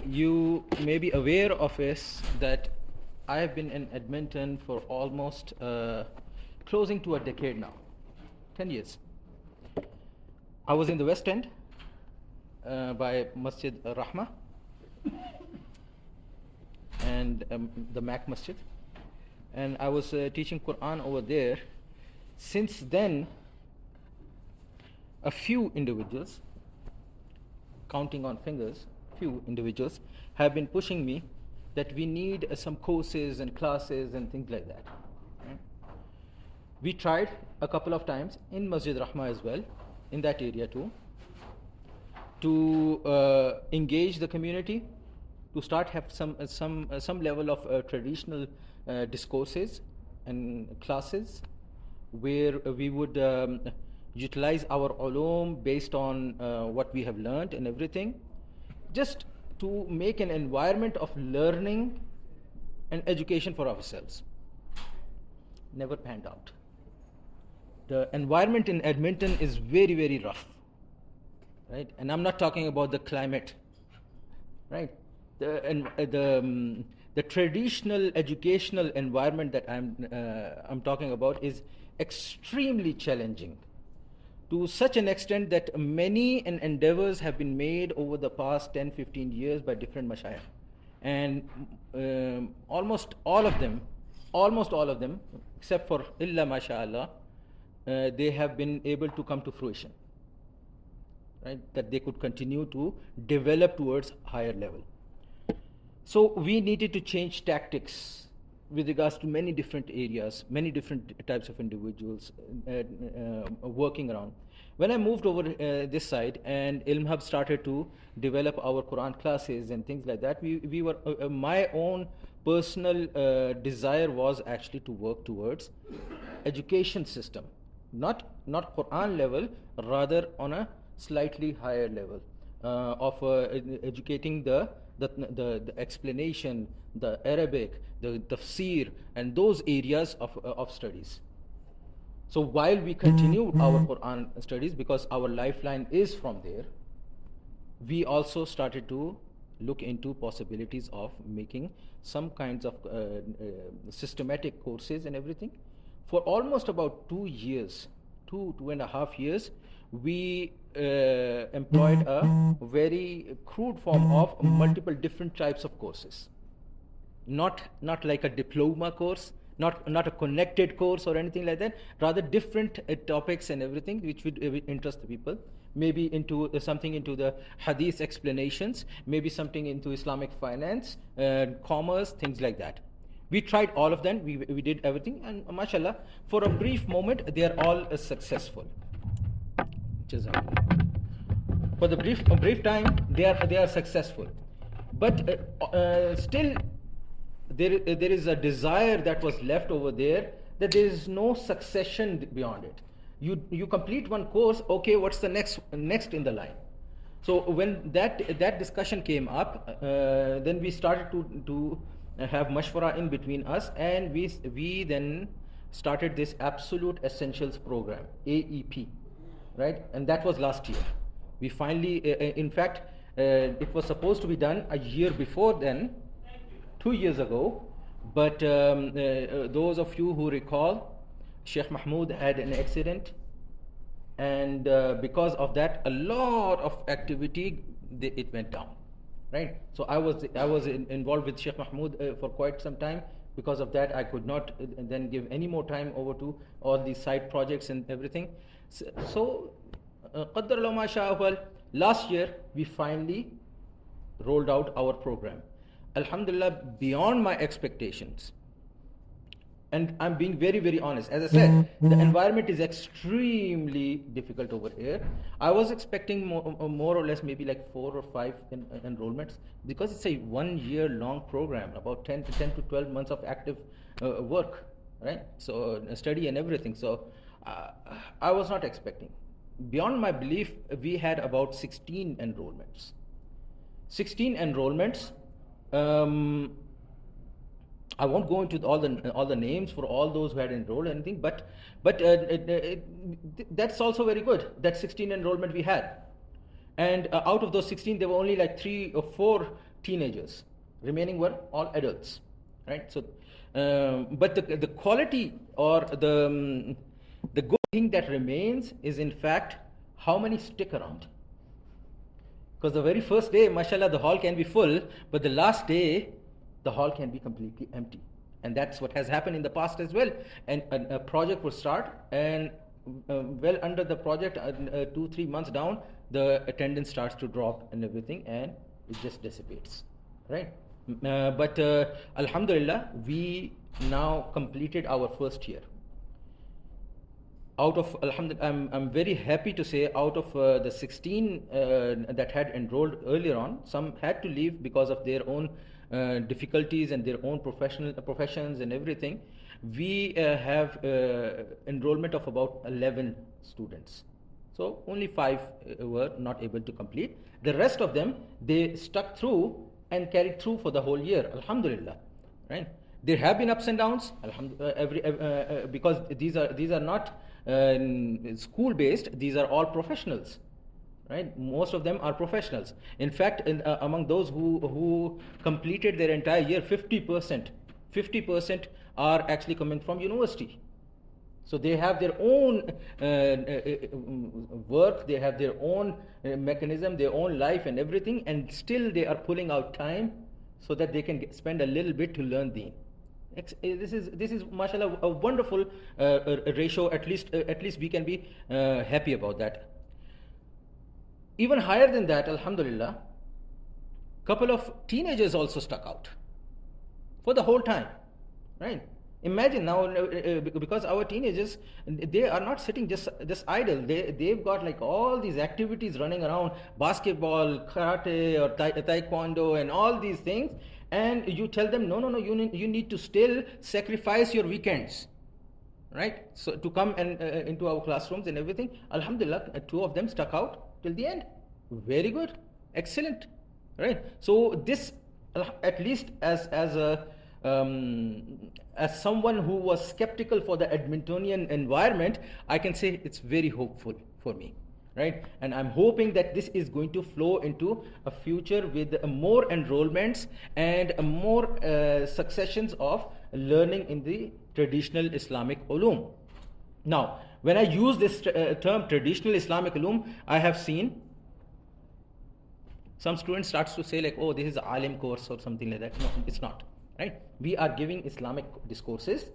You may be aware of is that I have been in Edmonton for almost closing to a decade now, 10 years. I was in the West End by Masjid Rahma and the Mac Masjid, and I was teaching Qur'an over there. Since then, a few individuals, counting on fingers, few individuals have been pushing me that we need some courses and classes and things like that. Right? We tried a couple of times in Masjid Rahma as well, in that area too, to engage the community, to start have some level of traditional discourses and classes where we would utilize our ulum based on what we have learned and everything, just to make an environment of learning and education for ourselves. Never panned out. The environment in Edmonton is very, very rough, right? And I'm not talking about the climate, right? The traditional educational environment that I'm talking about is extremely challenging, to such an extent that many endeavors have been made over the past 10-15 years by different mashayikh, and almost all of them, except for illa masha'Allah, they have been able to come to fruition, right? That they could continue to develop towards higher level. So we needed to change tactics with regards to many different areas, many different types of individuals working around. When I moved over this side and ilmHub started to develop our Quran classes and things like that, we were my own personal desire was actually to work towards education system, not Quran level, rather on a slightly higher level of educating the explanation, the Arabic, the tafsir, and those areas of studies. So while we continued our Quran studies, because our lifeline is from there, we also started to look into possibilities of making some kinds of systematic courses and everything. For almost about 2 years, 2.5 years, we employed a very crude form of multiple different types of courses. Not like a diploma course, not a connected course or anything like that, rather different topics and everything which would interest the people. Maybe into something into the Hadīth explanations, maybe something into Islamic finance, commerce, things like that. We tried all of them, we did everything, and mashallah, for a brief moment, they are all successful. For the brief time, they are successful. But still, there is a desire that was left over there, that there is no succession beyond it. You complete one course, okay, what's the next in the line? So when that discussion came up, then we started to have mashwara in between us, and we then started this Absolute Essentials program, AEP, right? And that was last year. We finally, in fact, it was supposed to be done a year before then, 2 years ago, but those of you who recall, Sheikh Mahmoud had an accident, and because of that, a lot of activity, it went down, right? So I was involved with Sheikh Mahmoud for quite some time. Because of that, I could not then give any more time over to all these side projects and everything. So, Qaddar Allah ma sha'a fa'al, last year we finally rolled out our program. Alhamdulillah, beyond my expectations. And I'm being very, very honest. As I said, the environment is extremely difficult over here. I was expecting more or less maybe like 4 or 5 enrollments, because it's a 1 year long program, about 10 to 12 months of active work, right? So study and everything. So I was not expecting. Beyond my belief, we had about 16 enrollments. 16 enrollments. I won't go into all the names for all those who had enrolled or anything, but that's also very good. That 16 enrollment we had, and out of those 16, there were only like 3 or 4 teenagers. Remaining were all adults, right? So, but the quality or the good thing that remains is in fact how many stick around. Because the very first day, mashallah, the hall can be full, but the last day, the hall can be completely empty. And that's what has happened in the past as well. And a project will start, and well under the project, 2-3 months down, the attendance starts to drop and everything, and it just dissipates, right? But alhamdulillah, we now completed our first year. Out of, alhamdulillah, I'm very happy to say, out of the 16 that had enrolled earlier on, some had to leave because of their own difficulties and their own professions and everything. We have enrollment of about 11 students. So only 5 were not able to complete. The rest of them, they stuck through and carried through for the whole year, alhamdulillah, right? There have been ups and downs, alhamdulillah, because these are not school based, these are all professionals, right? Most of them are professionals. In fact, among those who completed their entire year, 50% are actually coming from university. So they have their own work, they have their own mechanism, their own life and everything, and still they are pulling out time so that they can spend a little bit to learn deen. This is mashallah a wonderful ratio. At least we can be happy about that. Even higher than that, alhamdulillah, couple of teenagers also stuck out for the whole time, right? Imagine now, because our teenagers, they are not sitting just idle. They've got like all these activities running around, basketball, karate, or taekwondo, and all these things. And you tell them, no, you need to still sacrifice your weekends, right? So to come and into our classrooms and everything. Alhamdulillah, 2 of them stuck out till the end. Very good, excellent, right? So this, at least as someone who was skeptical for the Edmontonian environment, I can say it's very hopeful for me, right? And I'm hoping that this is going to flow into a future with more enrollments and more successions of learning in the traditional Islamic ulum. Now, when I use this term traditional Islamic ulum, I have seen some students starts to say like, oh, this is an alim course or something like that. No, it's not. Right? We are giving Islamic discourses,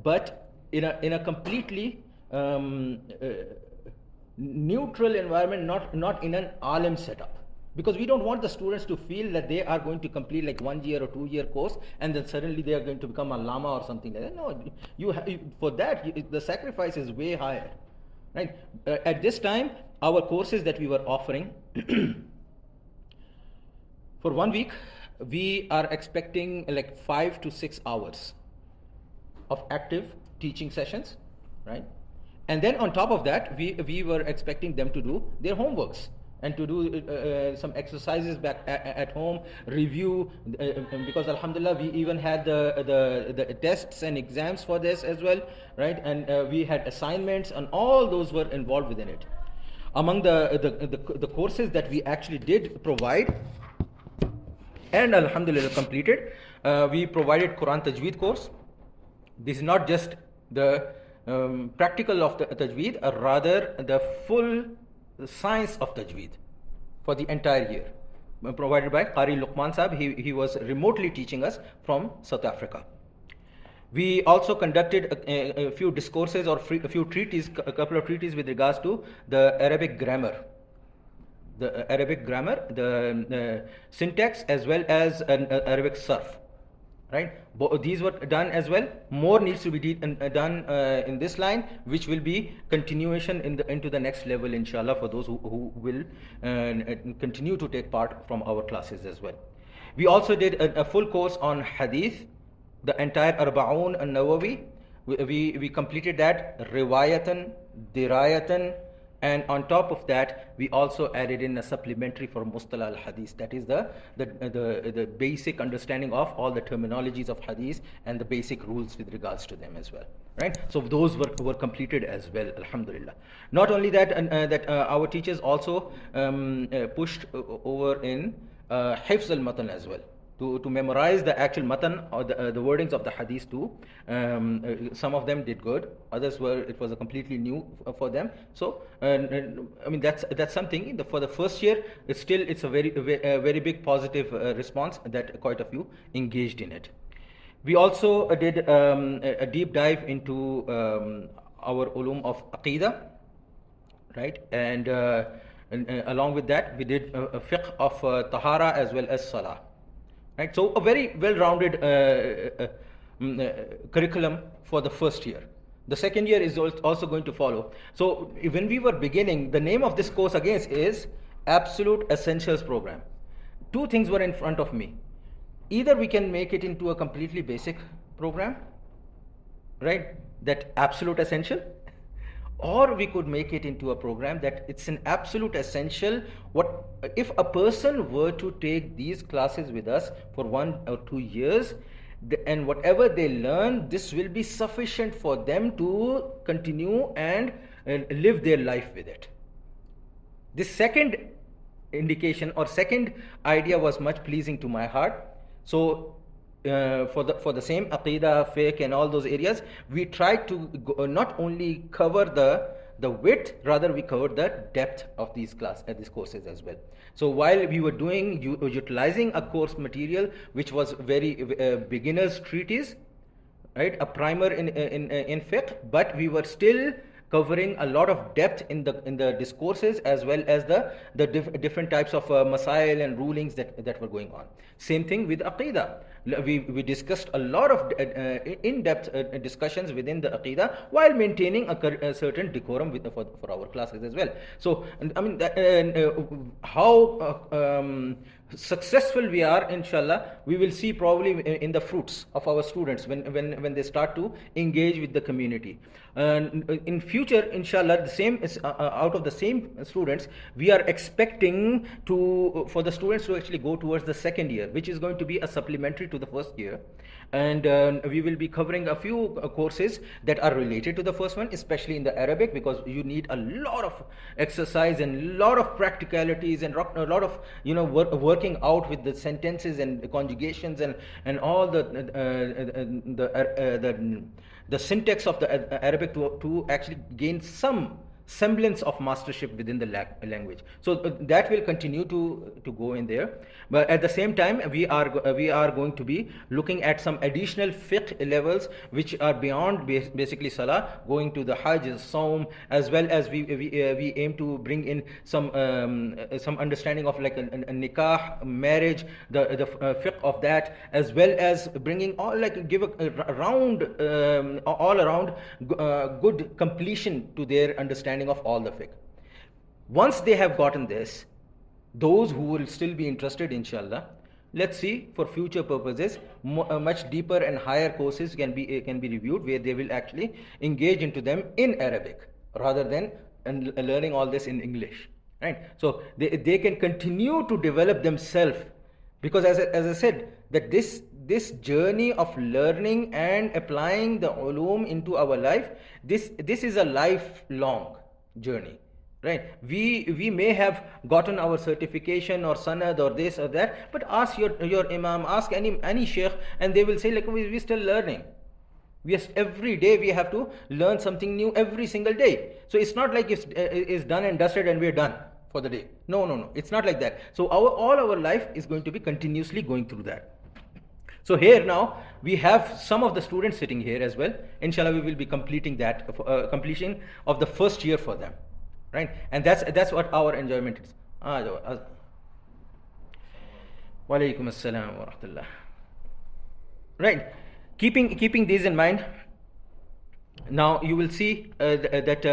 but in a completely neutral environment, not in an alim setup, because we don't want the students to feel that they are going to complete like 1 year or 2 year course and then suddenly they are going to become a lama or something like that. No, for that the sacrifice is way higher, right? At this time, our courses that we were offering for 1 week, we are expecting like 5 to 6 hours of active teaching sessions, right? And then on top of that, we were expecting them to do their homeworks and to do some exercises back at home, review, because alhamdulillah, we even had the tests and exams for this as well, right? And we had assignments, and all those were involved within it. Among the courses that we actually did provide, and alhamdulillah completed, we provided Quran Tajwīd course. This is not just the practical of the Tajwīd, or rather the full science of Tajwīd for the entire year, provided by Qari Luqman Sahib. He was remotely teaching us from South Africa. We also conducted a few discourses or a few treatises, a couple of treatises with regards to the Arabic grammar. The Arabic grammar, the syntax, as well as an Arabic sarf, right? These were done as well. More needs to be done in this line, which will be continuation into the next level, inshallah, for those who will continue to take part from our classes as well. We also did a full course on Hadīth, the entire Arba'un an-Nawawi. We completed that riwayatan, dirayatan, and on top of that, we also added in a supplementary for Mustalah al-Hadith. That is the basic understanding of all the terminologies of Hadith and the basic rules with regards to them as well. Right? So those were completed as well, alhamdulillah. Not only that, our teachers also pushed over in hifz al-matan as well, to memorize the actual matan or the wordings of the hadith too. Some of them did good, others it was a completely new for them. So I mean, that's something for the first year. It's a very big positive response that quite a few engaged in it. We also did a deep dive into our ulum of Aqīda, right? And along with that, we did a fiqh of tahara as well as salah, right? So a very well-rounded curriculum for the first year. The second year is also going to follow. So when we were beginning, the name of this course again is Absolute Essentials Program. Two things were in front of me. Either we can make it into a completely basic program, right, that absolute essential, or we could make it into a program that it's an absolute essential. What if a person were to take these classes with us for 1 or 2 years, and whatever they learn, this will be sufficient for them to continue and live their life with it. This second indication or second idea was much pleasing to my heart. So for the same Aqīda, Fiqh and all those areas, we tried to not only cover the width, rather we covered the depth of these courses as well. So while we were utilizing a course material which was very beginner's treatise, right, a primer in Fiqh, but we were still covering a lot of depth in the discourses as well as the different types of masail and rulings that were going on. Same thing with Aqīda. We discussed a lot of in-depth discussions within the Aqīda while maintaining a certain decorum for our classes as well. So I mean, how successful we are, inshallah, we will see probably in the fruits of our students when they start to engage with the community. In future, inshallah, the same is out of the same students, we are expecting for the students to actually go towards the second year, which is going to be a supplementary to the first year, and we will be covering a few courses that are related to the first one, especially in the Arabic, because you need a lot of exercise and a lot of practicalities and a lot of working out with the sentences and the conjugations and all the syntax of the Arabic to actually gain some semblance of mastership within the language. So that will continue to go in there, but at the same time we are going to be looking at some additional fiqh levels which are beyond basically salah, going to the hajj, saum, as well as we aim to bring in some understanding of like a nikah, marriage, the fiqh of that, as well as bringing give a round all around good completion to their understanding of all the fiqh. Once they have gotten this, those who will still be interested, inshallah, let's see, for future purposes, much deeper and higher courses can be reviewed, where they will actually engage into them in Arabic rather than learning all this in English, right? So they can continue to develop themselves, because as I said, that this journey of learning and applying the ulum into our life, this is a lifelong journey, right? We may have gotten our certification or sanad or this or that, but ask your imam, ask any sheikh, and they will say like, we're still learning. Every day we have to learn something new every single day. So it's not like it's done and dusted and we're done for the day. No, it's not like that. So all our life is going to be continuously going through that. So here now we have some of the students sitting here as well. Inshallah, we will be completing that completion of the first year for them, right? And that's what our enjoyment is. Wa alaikum assalam wa rahmatullah. Right. Keeping these in mind, now you will see that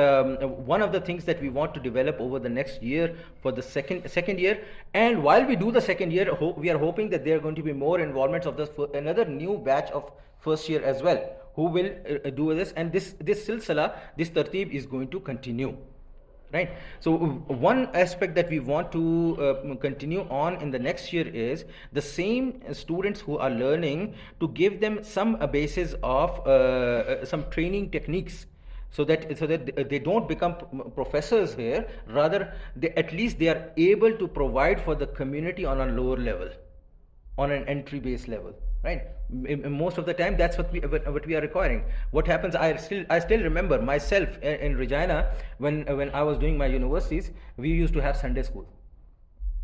one of the things that we want to develop over the next year for the second year, and while we do the second year, we are hoping that there are going to be more involvements of another new batch of first year as well, who will do this, and this silsila, this tartib is going to continue, right? So one aspect that we want to continue on in the next year is the same students who are learning, to give them some basis of some training techniques, so that they don't become professors here. Rather, at least they are able to provide for the community on a lower level, on an entry-based level, right? Most of the time, that's what we are requiring. What happens? I still remember myself in Regina when I was doing my universities. We used to have Sunday school.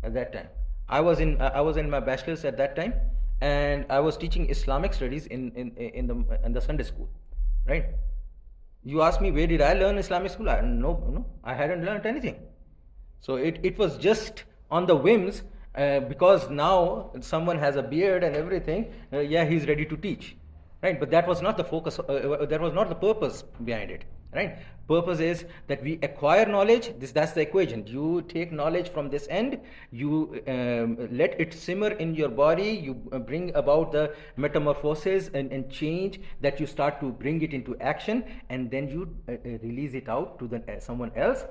At that time, I was in my bachelor's at that time, and I was teaching Islamic Studies in the Sunday school, right? You ask me, where did I learn Islamic school? No, I hadn't learned anything. So it was just on the whims, because now someone has a beard and everything, yeah, he's ready to teach, right? But that was not the focus, that was not the purpose behind it, right? Purpose is that we acquire knowledge. That's the equation. You take knowledge from this end, you let it simmer in your body, you bring about the metamorphosis and change, that you start to bring it into action, and then you release it out to someone else,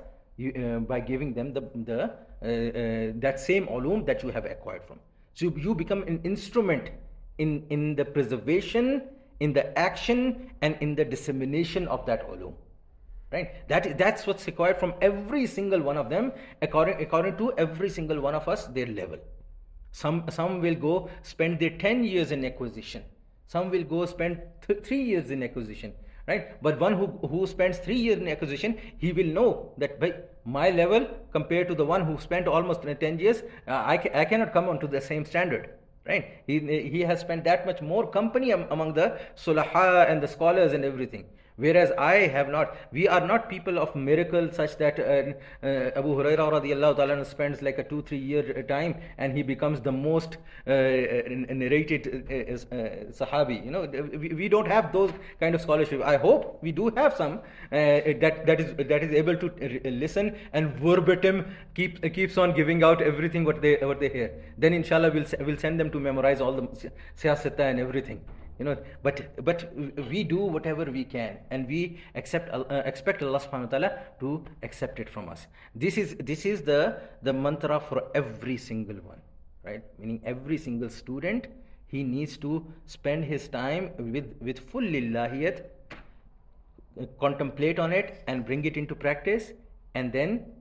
by giving them that same ulum that you have acquired from. So you become an instrument in the preservation, in the action, and in the dissemination of that ulum, right? That's what's required from every single one of them, according to every single one of us, their level. Some will go spend their 10 years in acquisition. Some will go spend 3 years in acquisition, right? But one who spends 3 years in acquisition, he will know that by my level compared to the one who spent almost 10 years, I cannot come onto the same standard, right? He has spent that much more company among the sulaha and the scholars and everything. Whereas I have not. We are not people of miracle such that Abu Hurairah radiallahu ta'ala spends like a 2-3 year time and he becomes the most narrated Sahabi. We don't have those kind of scholarship. I hope we do have some that is able to listen and verbatim keeps on giving out everything what they hear. Then inshallah we'll send them to memorize all the siyasata and everything. But we do whatever we can, and we expect Allah subhanahu wa ta'ala to accept it from us. This is the mantra for every single one, right? Meaning every single student, he needs to spend his time with full lillahiyat, contemplate on it and bring it into practice, and then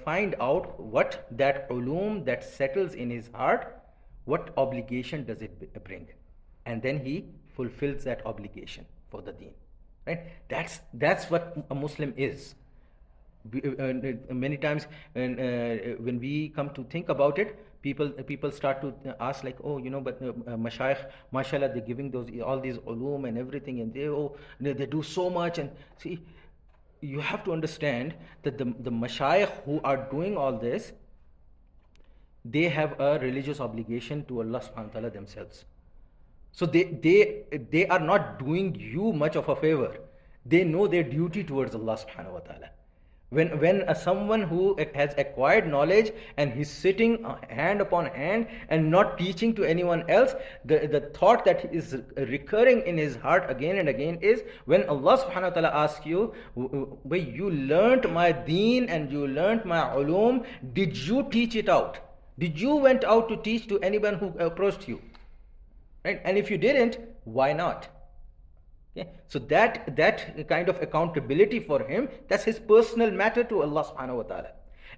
find out what that ulum that settles in his heart, what obligation does it bring. And then he fulfills that obligation for the deen, right? That's what a Muslim is. Many times when we come to think about it, people start to ask like, but mashayikh, mashallah, they're giving all these ulum and everything, and they do so much. And see, you have to understand that the mashayikh who are doing all this, they have a religious obligation to Allah subhanahu wa ta'ala themselves. So they are not doing you much of a favor. They know their duty towards Allah subhanahu wa ta'ala. When someone who has acquired knowledge and he's sitting hand upon hand and not teaching to anyone else, the thought that is recurring in his heart again and again is, when Allah subhanahu wa ta'ala asks you, you learnt my deen and you learnt my ulum, did you teach it out? Did you went out to teach to anyone who approached you? Right? And if you didn't, why not? Okay? So that kind of accountability for him, that's his personal matter to Allah subhanahu wa ta'ala.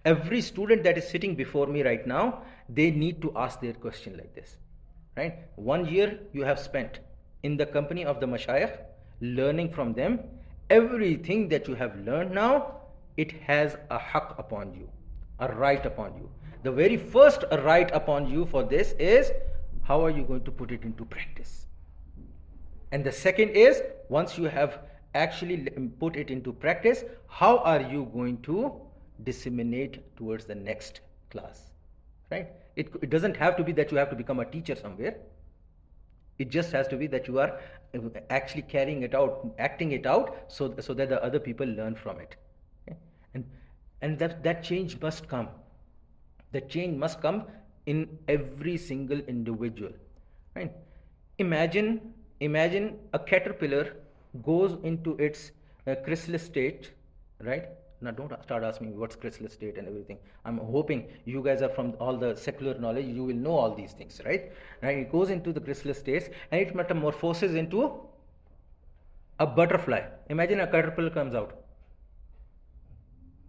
Every student that is sitting before me right now, they need to ask their question like this, right? 1 year you have spent in the company of the mashayikh, learning from them. Everything that you have learned now, it has a haqq upon you, a right upon you. The very first right upon you for this is, how are you going to put it into practice? And the second is, once you have actually put it into practice, how are you going to disseminate towards the next class, right? It doesn't have to be that you have to become a teacher somewhere. It just has to be that you are actually carrying it out, acting it out, so that the other people learn from it. Okay? And that change must come. That change must come in every single individual, right? Imagine a caterpillar goes into its chrysalis state, right? Now don't start asking me what's chrysalis state and everything. I'm hoping you guys are from all the secular knowledge, you will know all these things, right? It goes into the chrysalis states and it metamorphoses into A butterfly. Imagine a caterpillar comes out.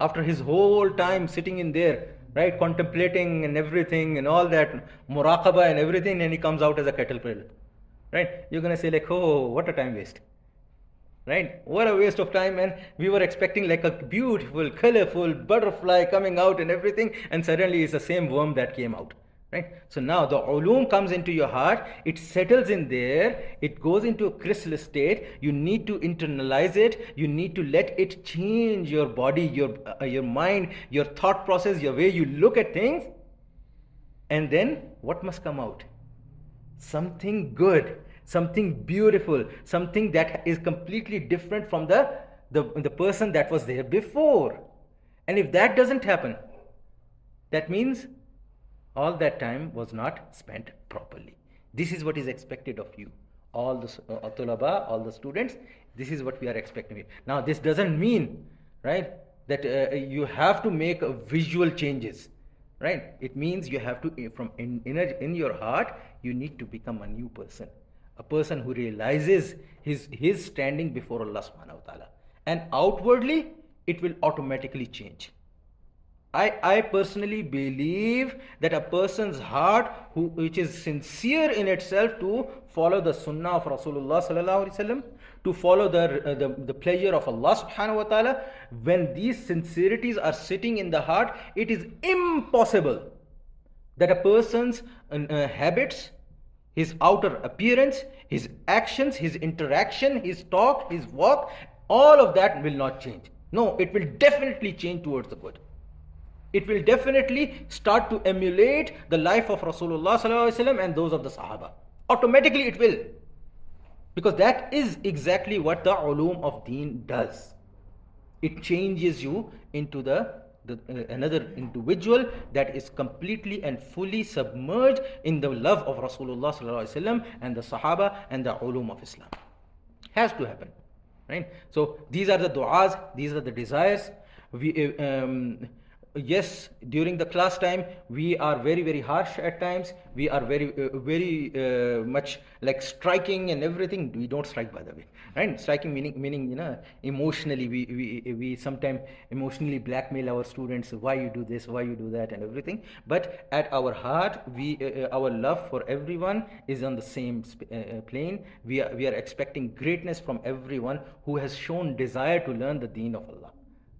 After his whole time sitting in there, right, contemplating and everything and all that, muraqabah and everything, and he comes out as a caterpillar. Right? You're going to say like, oh, what a time waste. Right? What a waste of time. And we were expecting like a beautiful, colorful butterfly coming out and everything, and suddenly it's the same worm that came out. Right? So now the ulum comes into your heart, it settles in there, it goes into a chrysalis state. You need to internalize it, you need to let it change your body, your mind, your thought process, your way you look at things. And then what must come out? Something good, something beautiful, something that is completely different from the person that was there before. And if that doesn't happen, that means all that time was not spent properly. This is what is expected of you. All the tulaba, all the students, this is what we are expecting of you. Now this doesn't mean, right, that you have to make visual changes. Right? It means you have to, from in your heart, you need to become a new person. A person who realizes his standing before Allah subhanahu wa ta'ala. And outwardly, it will automatically change. I personally believe that a person's heart which is sincere in itself to follow the sunnah of Rasulullah sallallahu alaihi wasallam, to follow the pleasure of Allah subhanahu wa ta'ala, when these sincerities are sitting in the heart, it is impossible that a person's habits, his outer appearance, his actions, his interaction, his talk, his walk, all of that will not change. No, it will definitely change towards the good. It will definitely start to emulate the life of Rasulullah sallallahu alaihi wasallam and those of the Sahaba. Automatically it will. Because that is exactly what the ulum of deen does. It changes you into another individual that is completely and fully submerged in the love of Rasulullah sallallahu alaihi wasallam and the Sahaba and the ulum of Islam. Has to happen. Right? So these are the du'as, these are the desires. Yes, during the class time, we are very, very harsh at times. We are very much like striking and everything. We don't strike, by the way. Right? Striking meaning, emotionally, we sometimes emotionally blackmail our students. Why you do this? Why you do that? And everything. But at our heart, our love for everyone is on the same plane. We are expecting greatness from everyone who has shown desire to learn the deen of Allah.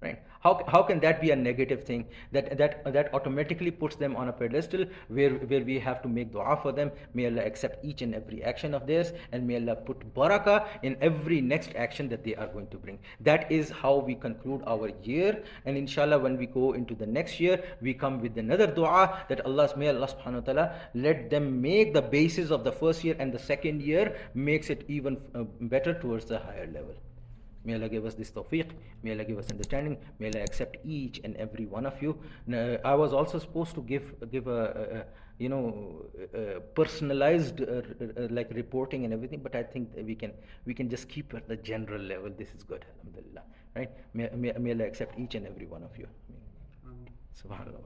Right? How can that be a negative thing? That automatically puts them on a pedestal where we have to make dua for them. May Allah accept each and every action of theirs, and may Allah put barakah in every next action that they are going to bring. That is how we conclude our year, and inshallah when we go into the next year, we come with another dua that may Allah subhanahu wa ta'ala let them make the basis of the first year and the second year makes it even better towards the higher level. May Allah give us this tawfiq, may Allah give us understanding, may Allah accept each and every one of you. I was also supposed to give a personalized like reporting and everything, but I think that we can just keep at the general level. This is good, alhamdulillah. Right? May Allah accept each and every one of you. Subhanallah.